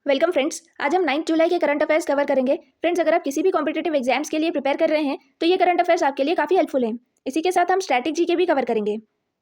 Welcome friends. आज हम 9 जुलाई के करंट अफेयर्स कवर करेंगे। फ्रेंड्स, अगर आप किसी भी कॉम्पिटेटिव एग्जाम्स के लिए प्रिपेयर कर रहे हैं तो ये करंट अफेयर्स आपके लिए काफी हेल्पफुल हैं। इसी के साथ हम स्ट्रैटेजी के भी कवर करेंगे।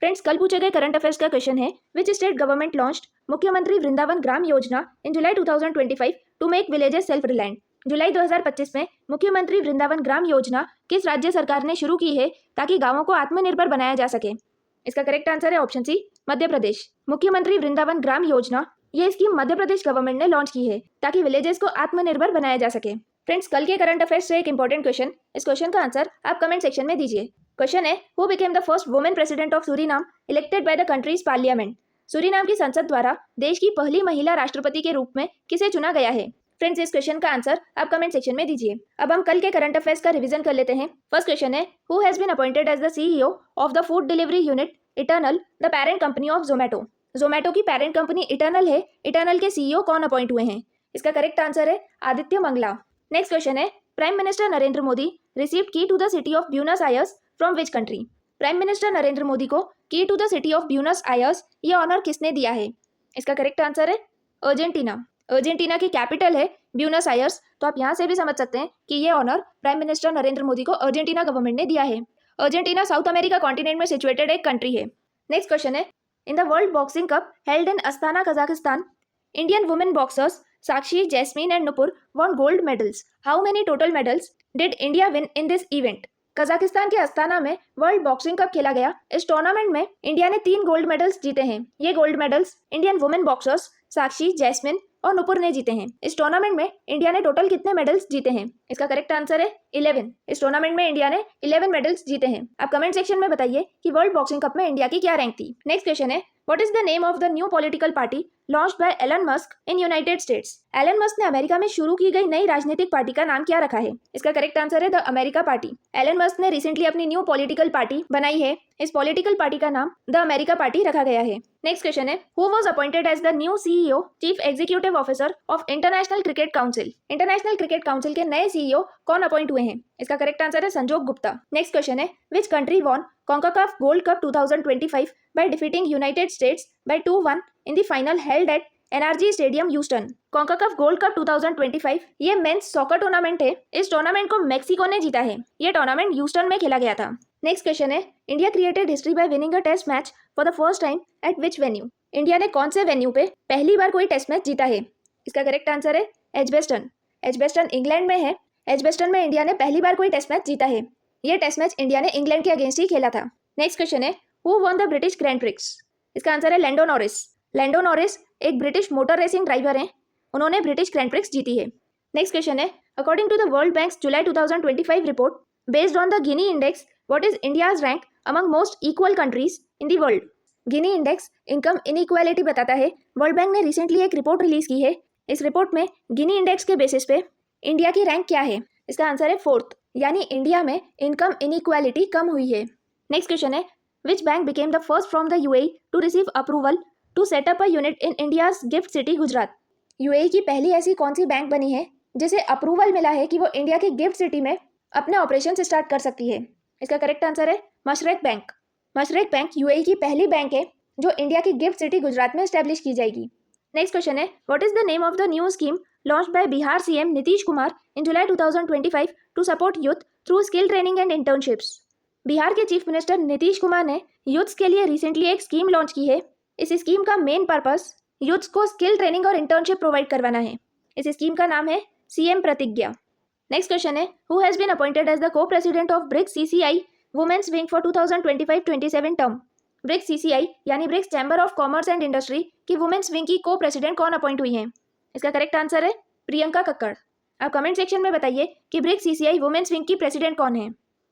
फ्रेंड्स, कल पूछे गए करंट अफेयर्स का क्वेश्चन है, विच स्टेट गवर्नमेंट लॉन्च्ड मुख्यमंत्री Vrindavan Gram Yojana in July 2025 to make villages self reliant. जुलाई 2025 में मुख्यमंत्री वृंदावन ग्राम योजना किस राज्य सरकार ने शुरू की है ताकि गांवों को आत्मनिर्भर बनाया जा सके? इसका करेक्ट आंसर है ऑप्शन सी, मध्य प्रदेश। मुख्यमंत्री वृंदावन ग्राम योजना ये स्कीम मध्य प्रदेश गवर्नमेंट ने लॉन्च की है ताकि विलेजेस को आत्मनिर्भर बनाया जा सके। फ्रेंड्स, कल के करंट अफेयर्स से एक इंपॉर्टेंट क्वेश्चन, इस क्वेश्चन का आंसर आप कमेंट सेक्शन में दीजिए। क्वेश्चन है, who became the first women president of Suriname elected by the countries parliament. Suriname की संसद द्वारा देश की पहली महिला राष्ट्रपति के रूप में किसे चुना गया है? फ्रेंड्स, इस क्वेश्चन का आंसर आप कमेंट सेक्शन में दीजिए। अब हम कल के करंट अफेयर्स का रिवीजन कर लेते हैं। फर्स्ट क्वेश्चन है, who has been appointed as the CEO of the food delivery unit Eternal, the parent company of Zomato. Zomato की पेरेंट कंपनी इटर्नल है, इटर्नल के सीईओ कौन अपॉइंट हुए हैं? इसका करेक्ट आंसर है आदित्य मंगला। नेक्स्ट क्वेश्चन है, prime minister Narendra Modi received key to the city of Buenos Aires from which country. Prime minister Narendra Modi को key to the city of Buenos Aires ये ऑनर किसने दिया है? इसका करेक्ट आंसर है अर्जेंटीना। अर्जेंटीना की कैपिटल है ब्यूनस आयर्स, तो आप यहाँ से भी समझ सकते हैं कि ये honour prime minister Narendra Modi को अर्जेंटीना गवर्नमेंट ने दिया है। अर्जेंटीना साउथ अमेरिका कॉन्टिनेंट में सिचुएटेड एक कंट्री है। नेक्स्ट क्वेश्चन है, in the World Boxing Cup held in Astana, Kazakhstan, Indian women boxers Sakshi, Jasmine and Nupur won gold medals. How many total medals did India win in this event? Kazakhstan के Astana में world boxing cup खेला गया। इस tournament में India ने 3 gold medals जीते हैं। ये gold medals Indian women boxers Sakshi, Jasmine और नुपुर ने जीते हैं। इस टूर्नामेंट में इंडिया ने टोटल कितने मेडल्स जीते हैं? इसका करेक्ट आंसर है 11। इस टूर्नामेंट में इंडिया ने 11 मेडल्स जीते हैं। आप कमेंट सेक्शन में बताइए कि वर्ल्ड बॉक्सिंग कप में इंडिया की क्या रैंक थी। नेक्स्ट क्वेश्चन है, what is the name of the new political party launched by Elon Musk in United States. Elon Musk ने अमेरिका में शुरू की गई नई राजनीतिक पार्टी का नाम क्या रखा है? इसका करेक्ट आंसर है the America party. Elon Musk ने रिसेंटली अपनी न्यू पॉलिटिकल पार्टी बनाई है। इस पॉलिटिकल पार्टी का नाम द अमेरिका पार्टी रखा गया है। नेक्स्ट क्वेश्चन है, who was appointed as the new CEO chief executive officer of international cricket council. International cricket council के नए सीईओ कौन अपॉइंट हुए हैं? इसका करेक्ट आंसर है संजोग गुप्ता। नेक्स्ट क्वेश्चन है, which country won CONCACAF Gold Cup 2025 by defeating United States by 2-1 in the final held at NRG Stadium, Houston। CONCACAF Gold Cup 2025 ये मेंस सॉकर टूर्नामेंट है। इस टूर्नामेंट को मेक्सिको ने जीता है। ये टूर्नामेंट ह्यूस्टन में खेला गया था। नेक्स्ट क्वेश्चन है, India created history by winning a test match for the first time at which venue. India ने कौन से वेन्यू पे पहली बार कोई टेस्ट मैच जीता है? इसका करेक्ट आंसर है एजबेस्टन। एजबेस्टन इंग्लैंड में है। एजबेस्टन में इंडिया ने पहली बार कोई टेस्ट मैच जीता है। ये टेस्ट मैच इंडिया ने इंग्लैंड के अगेंस्ट ही खेला था। नेक्स्ट क्वेश्चन है, who won the British Grand Prix. इसका आंसर है लैंडो नॉरिस। लैंडो नॉरिस एक ब्रिटिश मोटर रेसिंग ड्राइवर हैं। उन्होंने ब्रिटिश ग्रैंड प्रिक्स जीती है। नेक्स्ट क्वेश्चन है, according to the world bank's July 2025 report based on the Gini index what is India's rank among most equal countries in the world. Gini index income inequality बताता है। World bank ने recently एक report release की है। इस report में Gini index के basis पे इंडिया की रैंक क्या है? इसका आंसर है 4th, यानी इंडिया में इनकम इनइक्वालिटी कम हुई है। नेक्स्ट क्वेश्चन है, which bank became the first from the UAE to receive approval to set up a unit in India's GIFT City Gujarat. UAE की पहली ऐसी कौन सी बैंक बनी है जिसे अप्रूवल मिला है कि वो इंडिया की गिफ्ट सिटी में अपने ऑपरेशन स्टार्ट कर सकती है? इसका करेक्ट आंसर है Mashreq bank. Mashreq bank UAE की पहली बैंक है जो इंडिया की गिफ्ट सिटी गुजरात में एस्टेब्लिश की जाएगी। नेक्स्ट क्वेश्चन है, what is the name of the new scheme launched by Bihar CM Nitish Kumar in July 2025 to support youth through skill training and internships। Bihar के chief minister Nitish Kumar ने youths के लिए recently एक scheme launch की है। इस scheme का main purpose youths को स्किल ट्रेनिंग और इंटर्नशिप प्रोवाइड करवाना है। इस स्कीम का नाम है CM प्रतिज्ञा। नेक्स्ट क्वेश्चन है, who has been appointed as the co president of BRICS CCI women's wing for 2025-27 term. BRICS CCI यानी BRICS chamber of commerce and industry की वुमेन्स विंग की को प्रेसिडेंट कौन appoint हुई है? इसका correct answer है प्रियंका कक्कड़। आप कमेंट सेक्शन में बताइए कि ब्रिक्स CCI वुमेन्स विंग की प्रेसिडेंट कौन है।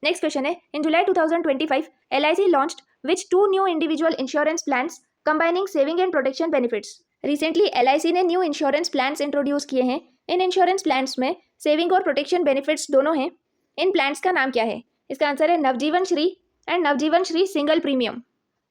नेक्स्ट क्वेश्चन है, in July 2025 LIC launched which 2 new individual insurance plans combining saving and protection benefits. Recently LIC ने न्यू इंश्योरेंस प्लान्स इंट्रोड्यूस किए हैं। इन इंश्योरेंस प्लान्स में सेविंग और protection benefits दोनों हैं। इन प्लान्स का नाम क्या है? इसका आंसर है Navjeevan Shree and Navjeevan Shree single premium.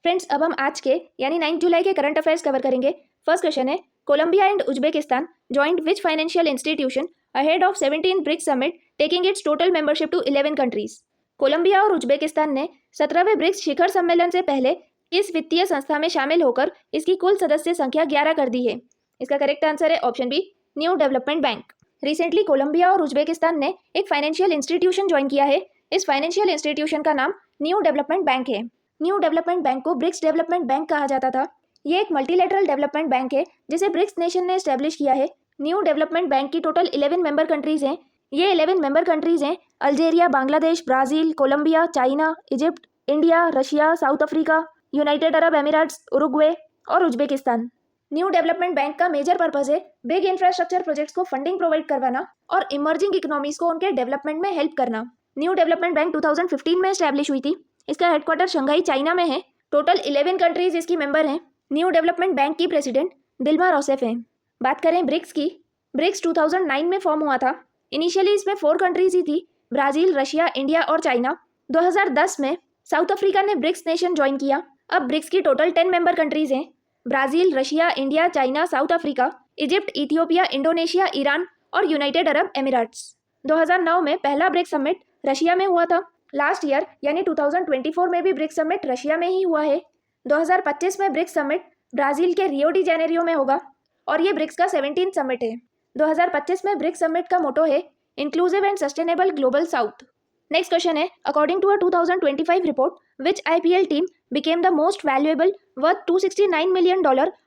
Friends, अब हम आज के यानी 9 जुलाई के करंट अफेयर्स कवर करेंगे। फर्स्ट क्वेश्चन है, Colombia and Uzbekistan joined which financial institution ahead of 17 BRICS summit taking its total membership to 11 countries। Colombia और उज्बेकिस्तान ने 17वें ब्रिक्स शिखर सम्मेलन से पहले किस वित्तीय संस्था में शामिल होकर इसकी कुल सदस्य संख्या 11 कर दी है? इसका करेक्ट आंसर है option B, new development bank. Recently Colombia और उज्बेकिस्तान ने एक फाइनेंशियल इंस्टीट्यूशन ज्वाइन किया है। इस फाइनेंशियल इंस्टीट्यूशन का नाम न्यू डेवलपमेंट बैंक है। न्यू डेवलपमेंट बैंक को ब्रिक्स डेवलपमेंट बैंक कहा जाता था। ये एक मल्टीलेटरल डेवलपमेंट बैंक है जिसे ब्रिक्स नेशन ने एस्टेब्लिश किया है। न्यू डेवलपमेंट बैंक की टोटल 11 मेंबर कंट्रीज हैं। ये 11 मेंबर कंट्रीज हैं Algeria, Bangladesh, Brazil, Colombia, China, Egypt, India, Russia, South Africa, United Arab Emirates, Uruguay और उज्बेकिस्तान। न्यू डेवलपमेंट बैंक का मेजर पर्पज है बिग इंफ्रास्ट्रक्चर प्रोजेक्ट्स को फंडिंग प्रोवाइड करवाना और इमर्जिंग इकोनॉमीज को उनके डेवलपमेंट में हेल्प करना। न्यू डेवलपमेंट बैंक 2015 में एस्टैब्लिश हुई थी। इसका हेडक्वार्टर शंघाई, चाइना में है। टोटल 11 कंट्रीज इसकी मेंबर हैं। न्यू डेवलपमेंट बैंक की प्रेसिडेंट दिल्मा रौसेफ हैं। बात करें ब्रिक्स की, ब्रिक्स 2009 में फॉर्म हुआ था। इनिशियली इसमें 4 कंट्रीज ही थी, ब्राज़ील, रशिया, इंडिया और चाइना। 2010 में साउथ अफ्रीका ने ब्रिक्स नेशन ज्वाइन किया। अब ब्रिक्स की टोटल 10 मेंबर कंट्रीज हैं, Brazil, Russia, India, China, south Africa, Egypt, Ethiopia, Indonesia, Iran और यूनाइटेड अरब एमिरेट्स। 2009 में पहला ब्रिक्स समिट रशिया में हुआ था। लास्ट ईयर यानी 2024 में भी ब्रिक्स समिट रशिया में ही हुआ है। 2025 में ब्रिक्स समिट ब्राज़ील के रियो डी जेनेरियो में होगा और ये ब्रिक्स का 17th समिट है। 2025 में ब्रिक्स समिट का मोटो है inclusive and sustainable global south. Next question है, according to a 2025 report which IPL team became the most valuable worth $269 million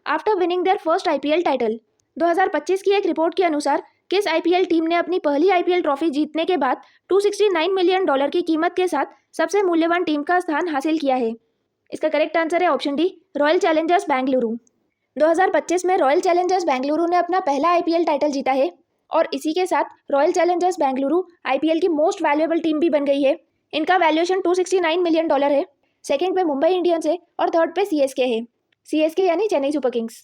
after winning their first IPL title। 2025 की एक report के अनुसार किस आईपीएल टीम ने अपनी पहली आईपीएल ट्रॉफी जीतने के बाद $269 मिलियन की कीमत के साथ सबसे मूल्यवान टीम का स्थान हासिल किया है? इसका करेक्ट आंसर है option D, royal Challengers Bengaluru. 2025 में रॉयल चैलेंजर्स बेंगलुरु ने अपना पहला आईपीएल टाइटल जीता है और इसी के साथ रॉयल चैलेंजर्स बेंगलुरु आईपीएल की मोस्ट वैल्यूएबल टीम भी बन गई है। इनका वैल्यूएशन $269 मिलियन है। सेकंड पे मुंबई इंडियंस है और थर्ड पे सीएसके है। सीएसके यानी Chennai super kings.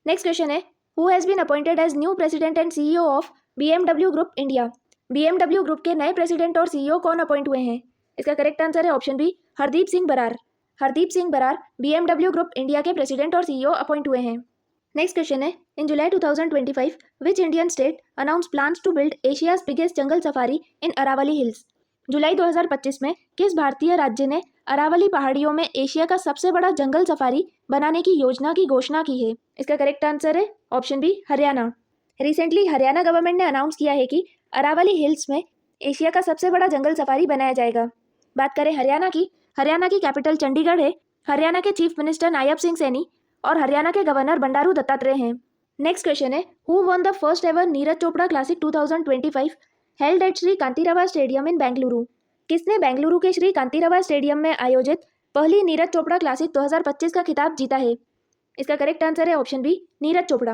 Next question है, who has been appointed as new president and CEO of BMW group India. BMW group के नए प्रेसिडेंट और सीईओ कौन अपॉइंट हुए हैं? इसका करेक्ट आंसर है option B, Hardeep Singh Brar. Hardeep Singh Brar BMW group India के प्रेसिडेंट और सीईओ अपॉइंट हुए हैं। नेक्स्ट क्वेश्चन है, in July 2025 which Indian state announce plans to build Asia's biggest jungle safari in Aravalli hills. जुलाई 2025 में किस भारतीय राज्य ने अरावली पहाड़ियों में एशिया का सबसे बड़ा जंगल सफारी बनाने की योजना की घोषणा की है? इसका करेक्ट आंसर है option B, Haryana. Recently Haryana government ने अनाउंस किया है कि अरावली हिल्स में एशिया का सबसे बड़ा जंगल सफारी बनाया जाएगा। बात करें हरियाणा की कैपिटल चंडीगढ़ है। हरियाणा के चीफ मिनिस्टर नायब सिंह सैनी और हरियाणा के गवर्नर बंडारू दत्तात्रेय हैं। नेक्स्ट क्वेश्चन है, who won the first ever Neeraj Chopra classic 2025 held at Shri Kanteerava stadium in Bengaluru. किसने बेंगलुरु के श्री कांतीरावा स्टेडियम में आयोजित पहली नीरज चोपड़ा क्लासिक 2025 का खिताब जीता है? इसका करेक्ट आंसर है option B, Neeraj Chopra.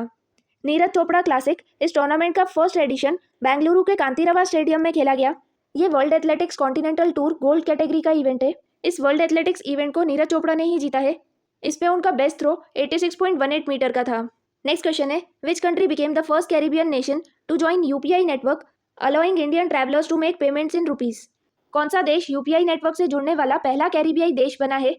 Neeraj Chopra classic इस टूर्नामेंट का फर्स्ट एडिशन बेंगलुरु के कांतीरावा स्टेडियम में खेला गया। ये world athletics continental tour gold category का इवेंट है। इस वर्ल्ड एथलेटिक्स इवेंट को नीरज चोपड़ा ने ही जीता है। इस पे उनका बेस्ट थ्रो 86.18 मीटर का था। नेक्स्ट क्वेश्चन है, which country became the first Caribbean nation to join UPI network allowing Indian travellers to make payments in rupees. कौन सा देश यूपीआई नेटवर्क से जुड़ने वाला पहला कैरिबियाई देश बना है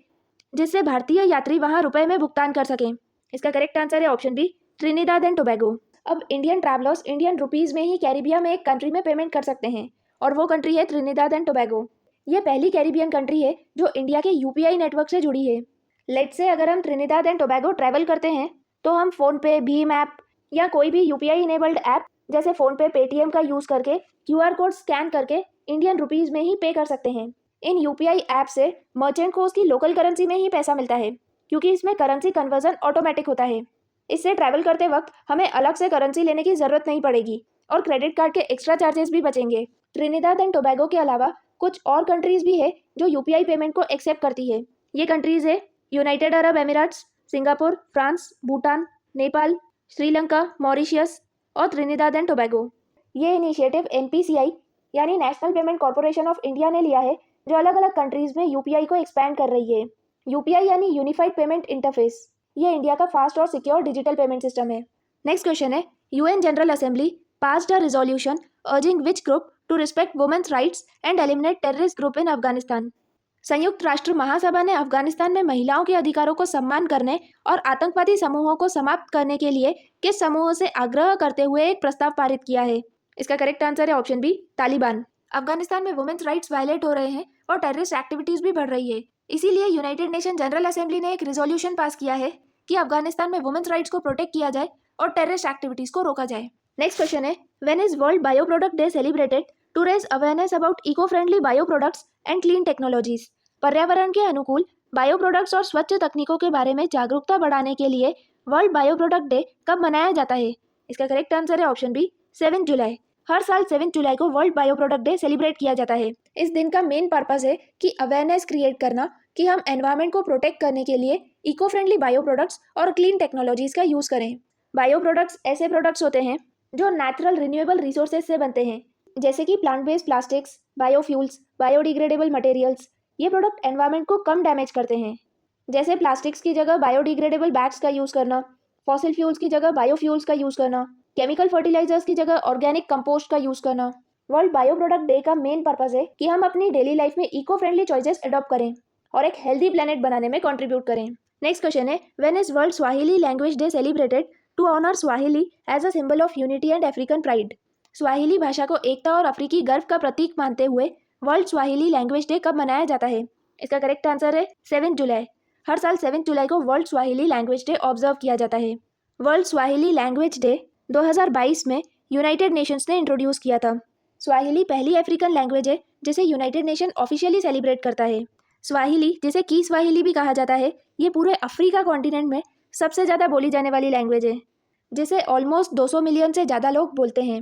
जिससे भारतीय यात्री वहां रुपए में भुगतान कर सकें? इसका करेक्ट आंसर है option B, Trinidad and Tobago. अब इंडियन ट्रैवलर्स इंडियन रुपीज में ही कैरिबिया में एक कंट्री में पेमेंट कर सकते हैं और वो कंट्री है ट्रिनिडाद एंड टोबैगो। ये पहली कैरिबियन कंट्री है जो इंडिया के यूपीआई नेटवर्क से जुड़ी है। लेट्स से अगर हम ट्रिनिडाद एंड टोबैगो ट्रैवल करते हैं तो हम फ़ोनपे, भीम ऐप या कोई भी यूपीआई इनेबल्ड ऐप जैसे फ़ोनपे, पेटीएम का यूज़ करके क्यूआर कोड स्कैन करके इंडियन रुपीज़ में ही पे कर सकते हैं। इन यूपीआई ऐप से मर्चेंट को उसकी लोकल करेंसी में ही पैसा मिलता है क्योंकि इसमें करेंसी कन्वर्जन ऑटोमेटिक होता है। इससे ट्रैवल करते वक्त हमें अलग से करेंसी लेने की ज़रूरत नहीं पड़ेगी और क्रेडिट कार्ड के एक्स्ट्रा चार्जेस भी बचेंगे। ट्रिनिडाद एंड टोबैगो के अलावा कुछ और कंट्रीज़ भी है जो यूपीआई पेमेंट को एक्सेप्ट करती है। ये कंट्रीज़ है United Arab Emirates, Singapore, France, Bhutan, Nepal, Sri Lanka, Mauritius और ट्रिनिडाद एंड टोबैगो। ये इनिशिएटिव एनपीसीआई यानी national payment corporation of India ने लिया है जो अलग अलग कंट्रीज़ में यूपीआई को एक्सपैंड कर रही है। यूपीआई यानी यूनिफाइड पेमेंट इंटरफेस। ये इंडिया का फास्ट और सिक्योर डिजिटल पेमेंट सिस्टम है। नेक्स्ट क्वेश्चन है, UN general assembly passed a resolution urging which group to respect women's rights and eliminate terrorist group in Afghanistan. संयुक्त राष्ट्र महासभा ने अफगानिस्तान में महिलाओं के अधिकारों को सम्मान करने और आतंकवादी समूहों को समाप्त करने के लिए किस समूह से आग्रह करते हुए एक प्रस्ताव पारित किया है? इसका करेक्ट आंसर है ऑप्शन बी, तालिबान। अफगानिस्तान में वुमेन्स राइट्स वायलेट हो रहे हैं और टेररिस्ट एक्टिविटीज भी बढ़ रही है। इसीलिए यूनाइटेड नेशन जनरल असेंबली ने एक रिजोल्यूशन पास किया है कि अफगानिस्तान में वुमेन्स राइट्स को प्रोटेक्ट किया जाए और टेररिस्ट एक्टिविटीज को रोका जाए। नेक्स्ट क्वेश्चन है, when is world bio product day celebrated to raise awareness about eco friendly bio products and clean technologies. पर्यावरण के अनुकूल बायो प्रोडक्ट्स और स्वच्छ तकनीकों के बारे में जागरूकता बढ़ाने के लिए वर्ल्ड बायो प्रोडक्ट डे कब मनाया जाता है? इसका करेक्ट आंसर है ऑप्शन बी 7 जुलाई। हर साल 7 जुलाई को world bio product day celebrate किया जाता है। इस दिन का मेन पर्पस है कि अवेयरनेस क्रिएट करना कि हम एनवायरनमेंट को प्रोटेक्ट करने के लिए इको फ्रेंडली बायो प्रोडक्ट्स और क्लीन टेक्नोलॉजीज का यूज़ करें। बायो प्रोडक्ट्स ऐसे प्रोडक्ट्स होते हैं जो नेचुरल रिन्यूएबल रिसोर्सेज से बनते हैं, जैसे कि plant based plastics, biofuels, biodegradable materials. ये प्रोडक्ट एनवायरनमेंट को कम डैमेज करते हैं, जैसे प्लास्टिक्स की जगह बायोडिग्रेडेबल बैग्स का यूज़ करना, फॉसिल फ्यूल्स की जगह बायोफ्यूल्स का यूज़ करना, केमिकल फर्टिलाइजर्स की जगह ऑर्गेनिक कंपोस्ट का यूज़ करना। वर्ल्ड बायो प्रोडक्ट डे का मेन पर्पस है कि हम अपनी डेली लाइफ में इको फ्रेंडली चॉइसेस अडॉप्ट करें और एक हेल्दी प्लेनेट बनाने में कंट्रीब्यूट करें। नेक्स्ट क्वेश्चन है, when is world Swahili language day celebrated to honour Swahili as a symbol of unity and African pride. Swahili भाषा को एकता और अफ्रीकी गर्व का प्रतीक मानते हुए वर्ल्ड स्वाहिली लैंग्वेज डे कब मनाया जाता है? इसका करेक्ट आंसर है 7 जुलाई। हर साल 7 जुलाई को world Swahili language day observe किया जाता है। वर्ल्ड स्वाहिली लैंग्वेज डे 2022 में यूनाइटेड नेशंस ने इंट्रोड्यूस किया था। स्वाहिली पहली अफ्रीकन लैंग्वेज है जिसे यूनाइटेड नेशन ऑफिशियली सेलिब्रेट करता है। स्वाहिली, जिसे की स्वाहिली भी कहा जाता है, ये पूरे अफ्रीका कॉन्टिनेंट में सबसे ज़्यादा बोली जाने वाली लैंग्वेज है, जिसे ऑलमोस्ट 200 मिलियन से ज़्यादा लोग बोलते हैं।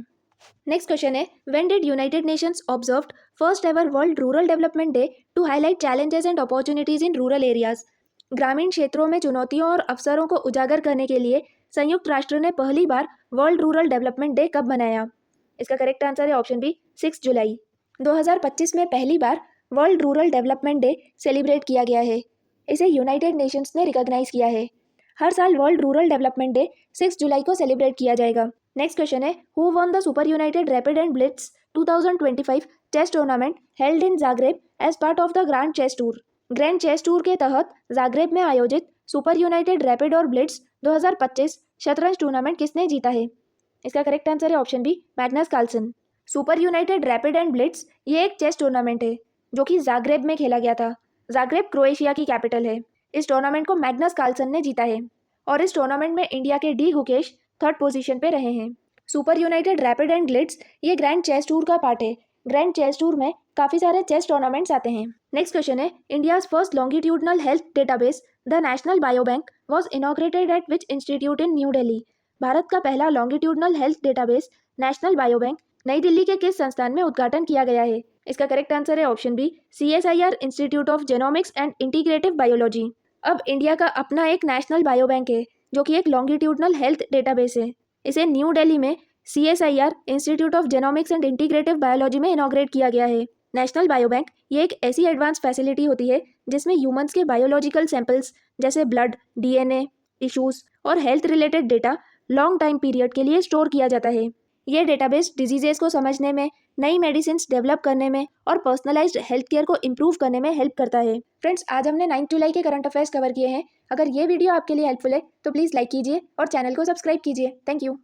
नेक्स्ट क्वेश्चन है, when did United Nations observed first ever world rural development day to highlight challenges and opportunities in rural areas. ग्रामीण क्षेत्रों में चुनौतियों और अवसरों को उजागर करने के लिए संयुक्त राष्ट्र ने पहली बार वर्ल्ड रूरल डेवलपमेंट डे कब मनाया? इसका करेक्ट आंसर है ऑप्शन बी 6 जुलाई। 2025 में पहली बार world rural development day celebrate किया गया है। इसे यूनाइटेड नेशंस ने रिकॉग्नाइज किया है। हर साल वर्ल्ड रूरल डेवलपमेंट डे 6 जुलाई को सेलिब्रेट किया जाएगा। नेक्स्ट क्वेश्चन है, who won the super united rapid and blitz 2025 chess tournament held in Zagreb as part of the grand chess tour. Grand chess tour के तहत जाग्रेब में आयोजित super united rapid और ब्लिट्स 2025 शतरंज टूर्नामेंट किसने जीता है? इसका करेक्ट आंसर है option B Magnus Carlsen. Super united rapid and Blitz ये एक चेस टूर्नामेंट है जो कि जाग्रेब में खेला गया था। जाग्रेब क्रोएशिया की कैपिटल है। इस टूर्नामेंट को मैग्नस कार्लसन ने जीता है और इस टूर्नामेंट में इंडिया के डी गुकेश थर्ड पोजीशन पे रहे हैं। Super united rapid and Blitz ये ग्रैंड चेस टूर का पार्ट है। ग्रैंड चेस टूर में काफ़ी सारे चेस टूर्नामेंट्स आते हैं। नेक्स्ट क्वेश्चन है, India's first longitudinal health database the national biobank was inaugurated eight which institute in new Delhi. Bharat का पहला longitudinal health database national biobank नई दिल्ली के किस संस्थान में उद्घाटन किया गया है? इसका करेक्ट आंसर है option B CSIR institute of genomics and integrative biology. अब इंडिया का अपना एक नेशनल बायोबैंक है जो कि एक लॉन्गिट्यूडनल हेल्थ डेटाबेस है। इसे न्यू दिल्ली में CSIR institute of genomics and integrative biology में इनॉग्रेट किया गया है। नेशनल बायोबैंक ये एक ऐसी एडवांस फैसिलिटी होती है जिसमें ह्यूमंस के बायोलॉजिकल सैंपल्स जैसे ब्लड, DNA, टिश्यूज और health related data long time period के लिए स्टोर किया जाता है। ये डेटाबेस डिजीजेस को समझने में, नई मेडिसिन डेवलप करने में और पर्सनलाइज्ड हेल्थ केयर को इम्प्रूव करने में हेल्प करता है। फ्रेंड्स, आज हमने 9 जुलाई के करंट अफेयर्स कवर किए हैं। अगर ये वीडियो आपके लिए हेल्पफुल है तो प्लीज़ लाइक कीजिए और चैनल को सब्सक्राइब कीजिए। Thank you.